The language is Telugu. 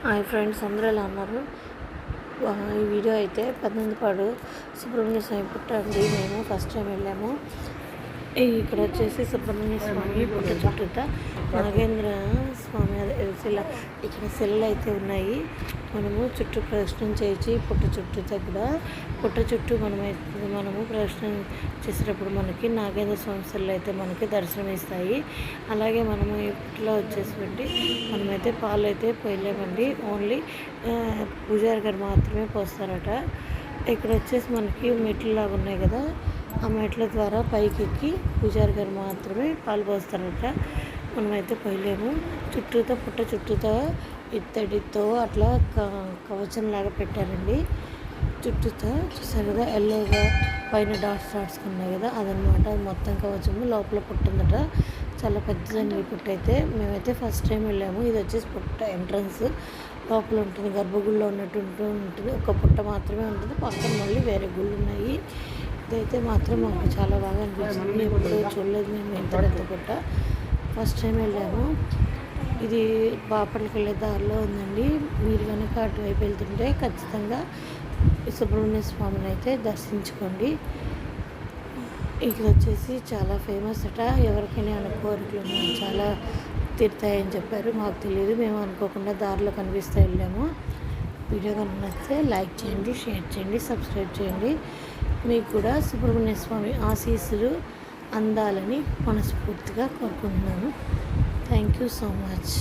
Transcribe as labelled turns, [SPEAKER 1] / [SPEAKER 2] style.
[SPEAKER 1] హాయ్ ఫ్రెండ్స్, అందరూ ఎలా ఉన్నారు? ఈ వీడియో అయితే పెద్దందిపాడు సుబ్రహ్మణ్య స్వామి పుట్ట అండి. మేము ఫస్ట్ టైం వెళ్ళాము. ఇక్కడ వచ్చేసి సుబ్రహ్మణ్య స్వామి పుట్ట చుట్టూత నాగేంద్ర స్వామి శిల, ఇక్కడ శిలలు అయితే ఉన్నాయి. మనము చుట్టూ ప్రదక్షిణం చేయించి పుట్ట చుట్టూత కూడా పుట్ట చుట్టూ మనము ప్రదక్షిణం చేసేటప్పుడు మనకి నాగేంద్ర స్వామి శిలలు అయితే మనకి దర్శనం ఇస్తాయి. అలాగే మనము ఈ పుట్టలో వచ్చేసి మనమైతే పాలు అయితే పోయలేమండి. ఓన్లీ పూజారి గారు మాత్రమే పోస్తారట. ఇక్కడ వచ్చేసి మనకి మెట్లు లాగా ఉన్నాయి కదా, ఆ మెట్ల ద్వారా పైకి ఎక్కి పూజారి గారు మాత్రమే పాలు పోస్తారట. మనమైతే పోయలేము. పుట్ట చుట్టూతో ఇత్తడితో అట్లా కవచంలాగా పెట్టారండి. చుట్టూతో చూసారు కదా, ఎల్లోగా పైన డాట్స్ ఉన్నాయి కదా, అదనమాట. మొత్తం కవచము లోపల పుట్టిందట. చాలా పెద్దదండి పుట్ట అయితే. మేమైతే ఫస్ట్ టైం వెళ్ళాము. ఇది వచ్చేసి పుట్ట ఎంట్రన్స్ లోపల ఉంటుంది, గర్భగుడిలో ఉన్నట్టు ఉంటుంది. ఒక పుట్ట మాత్రమే ఉంటుంది, పక్కన మళ్ళీ వేరే గుళ్ళు ఉన్నాయి. ఇదైతే మాత్రం మాకు చాలా బాగా అనిపించింది. ఎప్పుడూ చూడలేదు మేము ఇంత పెద్ద పుట్ట. ఫస్ట్ టైం వెళ్ళాము. ఇది బాపట్లకి వెళ్ళే దారిలో ఉందండి. మీరు కనుక అటువైపు వెళ్తుంటే ఖచ్చితంగా సుబ్రహ్మణ్య స్వామిని అయితే దర్శించుకోండి. ఇక్కడ వచ్చేసి చాలా ఫేమస్ అట. ఎవరికైనా కోరికలు ఉన్నాయి చాలా తీరుతాయని చెప్పారు. మాకు తెలియదు, మేము అనుకోకుండా దారిలో కనిపిస్తూ వెళ్ళాము. వీడియో కనుక నచ్చితే లైక్ చేయండి, షేర్ చేయండి, సబ్స్క్రైబ్ చేయండి. మీకు కూడా సుబ్రహ్మణ్య స్వామి ఆశీస్సులు అందాలని మనస్ఫూర్తిగా కోరుకుంటున్నాను. Thank you so much.